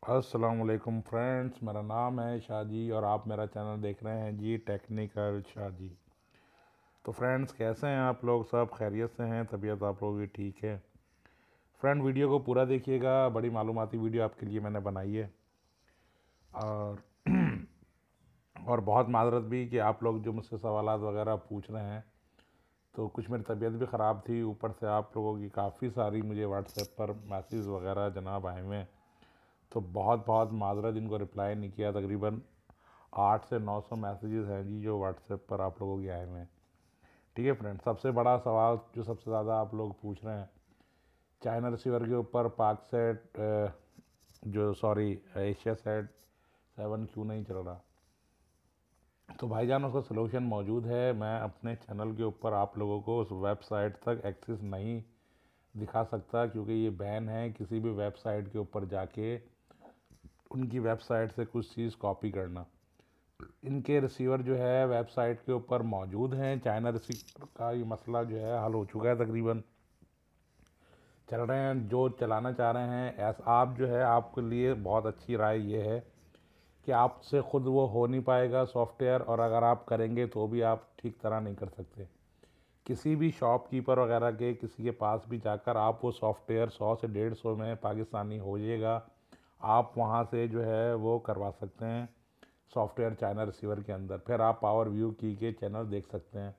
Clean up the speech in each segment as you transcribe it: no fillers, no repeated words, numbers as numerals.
अस्सलाम वालेकुम फ्रेंड्स, मेरा नाम है शाहजी और आप मेरा चैनल देख रहे हैं जी टेक्निकल शाहजी। तो फ्रेंड्स, कैसे हैं आप लोग? सब खैरियत से हैं? तबीयत आप लोगों की ठीक है? फ्रेंड, वीडियो को पूरा देखिएगा, बड़ी मालूमाती वीडियो आपके लिए मैंने बनाई है। और और बहुत माजरत भी कि आप लोग जो मुझसे सवालात वगैरह पूछ रहे हैं, तो कुछ मेरी तबीयत भी ख़राब थी, ऊपर से आप लोगों की काफ़ी सारी मुझे व्हाट्सएप पर मैसेज वगैरह जनाब आए हुए हैं। तो बहुत बहुत माजरत, इनको रिप्लाई नहीं किया। तकरीबन 800 से 900 मैसेजेस हैं जी जो व्हाट्सएप पर आप लोगों के आए हुए हैं। ठीक है फ्रेंड, सबसे बड़ा सवाल जो सबसे ज़्यादा आप लोग पूछ रहे हैं, चाइना रिसीवर के ऊपर पाक सेट जो सॉरी एशिया सेट 7 क्यों नहीं चल रहा। तो भाईजान, उसका सलूशन मौजूद है। मैं अपने चैनल के ऊपर आप लोगों को उस वेबसाइट तक एक्सेस नहीं दिखा सकता, क्योंकि ये बैन है किसी भी वेबसाइट के ऊपर जाके उनकी वेबसाइट से कुछ चीज़ कॉपी करना। इनके रिसीवर जो है वेबसाइट के ऊपर मौजूद हैं। चाइना रिसीवर का ये मसला जो है हल हो चुका है, तकरीबन चल रहे हैं जो चलाना चाह रहे हैं। ऐसा आप जो है, आपके लिए बहुत अच्छी राय ये है कि आपसे ख़ुद वो हो नहीं पाएगा सॉफ्टवेयर, और अगर आप करेंगे तो भी आप ठीक तरह नहीं कर सकते। किसी भी शॉपकीपर वगैरह के किसी के पास भी जाकर आप वो सॉफ्टवेयर 100 से 150 में पाकिस्तानी हो जाएगा, आप वहाँ से जो है वो करवा सकते हैं सॉफ्टवेयर चाइना रिसीवर के अंदर। फिर आप पावर व्यू की के चैनल देख सकते हैं।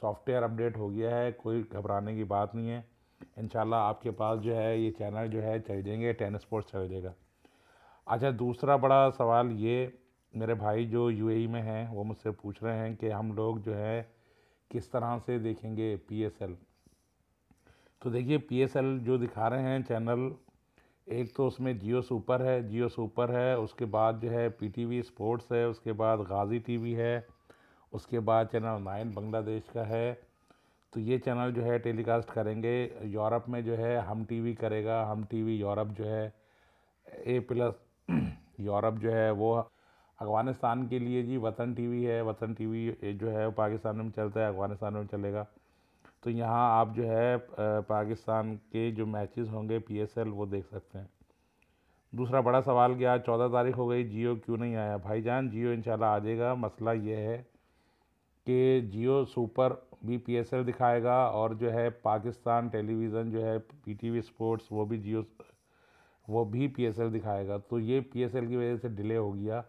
सॉफ्टवेयर अपडेट हो गया है, कोई घबराने की बात नहीं है। इंशाल्लाह आपके पास जो है ये चैनल जो है चल जाएंगे, टेन स्पोर्ट्स चल जाएगा। अच्छा, दूसरा बड़ा सवाल ये, मेरे भाई जो यूएई में हैं वो मुझसे पूछ रहे हैं कि हम लोग जो है किस तरह से देखेंगे पीएसएल। तो देखिए, पीएसएल जो दिखा रहे हैं चैनल, एक तो उसमें जियो सुपर है, उसके बाद जो है पीटीवी स्पोर्ट्स है, उसके बाद गाज़ी टीवी है, उसके बाद चैनल 9 बांग्लादेश का है। तो ये चैनल जो है टेलीकास्ट करेंगे। यूरोप में जो है हम टीवी करेगा, हम टीवी यूरोप जो है A+ यूरोप जो है वो। अफ़गानिस्तान के लिए जी वतन टीवी है, वतन टीवी जो है वो पाकिस्तान में चलता है, अफ़गानिस्तान में चलेगा। तो यहाँ आप जो है पाकिस्तान के जो मैचेस होंगे पीएसएल वो देख सकते हैं। दूसरा बड़ा सवाल कि आज 14 तारीख हो गई, जियो क्यों नहीं आया? भाईजान, जियो इंशाल्लाह आ जाएगा। मसला ये है कि जियो सुपर भी पीएसएल दिखाएगा, और जो है पाकिस्तान टेलीविज़न जो है पीटीवी स्पोर्ट्स वो भी पीएसएल दिखाएगा। तो ये पीएसएल की वजह से डिले हो गया।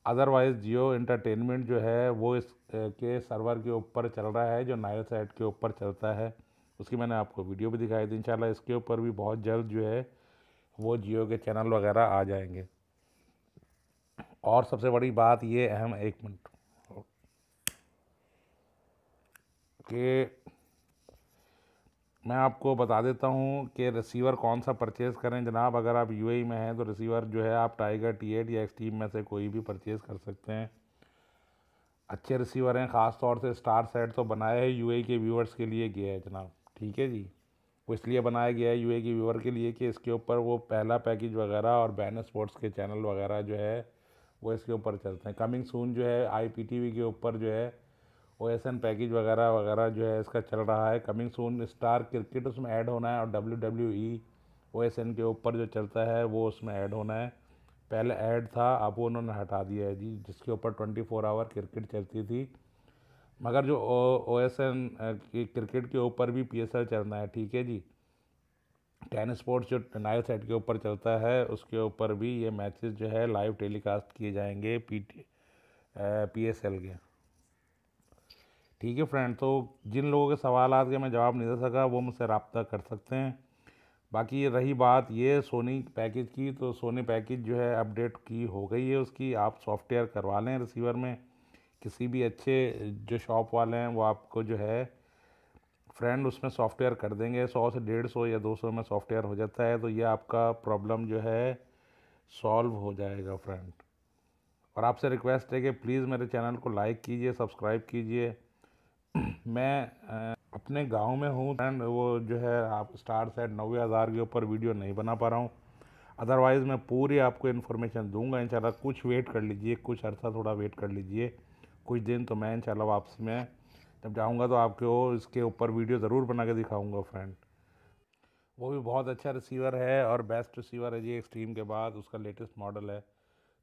अदरवाइज़ जियो एंटरटेनमेंट जो है वो इस के सर्वर के ऊपर चल रहा है, जो नाइल साइट के ऊपर चलता है। उसकी मैंने आपको वीडियो भी दिखाई थी। इंशाल्लाह इसके ऊपर भी बहुत जल्द जो है वो जियो के चैनल वगैरह आ जाएंगे। और सबसे बड़ी बात ये अहम, एक मिनट, कि मैं आपको बता देता हूँ कि रिसीवर कौन सा परचेज़ करें जनाब। अगर आप यूएई में हैं तो रिसीवर जो है आप टाइगर T8 या एक्सट्रीम में से कोई भी परचेज़ कर सकते हैं। अच्छे रिसीवर हैं, ख़ास तौर से स्टार सेट तो बनाया है यूएई के व्यूअर्स के लिए गया है जनाब। ठीक है जी, वो इसलिए बनाया गया है यूएई के व्यूअर के लिए कि इसके ऊपर वो पहला पैकेज वगैरह और बैन स्पोर्ट्स के चैनल वगैरह जो है वो इसके ऊपर चलते हैं। कमिंग सून जो है आईपीटीवी के ऊपर जो है ओएसएन पैकेज वगैरह वगैरह जो है इसका चल रहा है। कमिंग सून स्टार क्रिकेट उसमें ऐड होना है, और WWE ओएसएन के ऊपर जो चलता है वो उसमें ऐड होना है। पहले ऐड था, अब वो उन्होंने हटा दिया है जी, जिसके ऊपर 24 आवर क्रिकेट चलती थी। मगर जो ओएसएन की क्रिकेट के ऊपर भी पीएसएल चलना है। ठीक है जी, टेन स्पोर्ट्स जो नाइल सेट के ऊपर चलता है उसके ऊपर भी ये मैचेस जो है लाइव टेलीकास्ट किए जाएंगे पीएसएल के। ठीक है फ्रेंड, तो जिन लोगों के सवाल आज के मैं जवाब नहीं दे सका वो मुझसे रब्ता कर सकते हैं। बाकी रही बात ये सोनी पैकेज की, तो सोनी पैकेज जो है अपडेट की हो गई है उसकी। आप सॉफ्टवेयर करवा लें रिसीवर में, किसी भी अच्छे जो शॉप वाले हैं वो आपको जो है फ्रेंड उसमें सॉफ्टवेयर कर देंगे। 100 से 150 या 200 में सॉफ्टवेयर हो जाता है, तो ये आपका प्रॉब्लम जो है सॉल्व हो जाएगा फ्रेंड। और आपसे रिक्वेस्ट है कि प्लीज़ मेरे चैनल को लाइक कीजिए, सब्सक्राइब कीजिए। मैं अपने गांव में हूँ फ्रेंड, वो जो है आप स्टार सेट 90,000 के ऊपर वीडियो नहीं बना पा रहा हूँ। अदरवाइज़ मैं पूरी आपको इन्फॉर्मेशन दूंगा इंशाल्लाह। कुछ वेट कर लीजिए, कुछ अर्सा थोड़ा वेट कर लीजिए, कुछ दिन, तो मैं इंशाल्लाह वापसी में जब जाऊंगा तो आपको इसके ऊपर वीडियो ज़रूर बना के दिखाऊंगा फ्रेंड। वो भी बहुत अच्छा रिसीवर है और बेस्ट रिसीवर है जी। एक्सट्रीम के बाद उसका लेटेस्ट मॉडल है,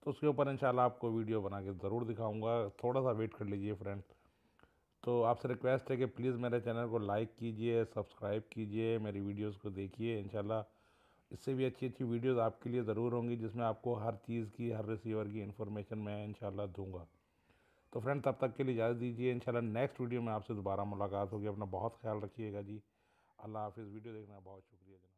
तो उसके ऊपर इंशाल्लाह आपको वीडियो बना के ज़रूर दिखाऊंगा। थोड़ा सा वेट कर लीजिए फ्रेंड। तो आपसे रिक्वेस्ट है कि प्लीज़ मेरे चैनल को लाइक कीजिए, सब्सक्राइब कीजिए, मेरी वीडियोस को देखिए। इंशाल्लाह इससे भी अच्छी अच्छी वीडियोस आपके लिए ज़रूर होंगी, जिसमें आपको हर चीज़ की, हर रिसीवर की इन्फॉर्मेशन मैं इंशाल्लाह दूंगा। तो फ्रेंड तब तक के लिए इजाज़त दीजिए। इंशाल्लाह नेक्स्ट वीडियो में आपसे दोबारा मुलाकात होगी। अपना बहुत ख्याल रखिएगा जी। अल्लाह हाफिज़। वीडियो देखना बहुत शुक्रिया जनाब।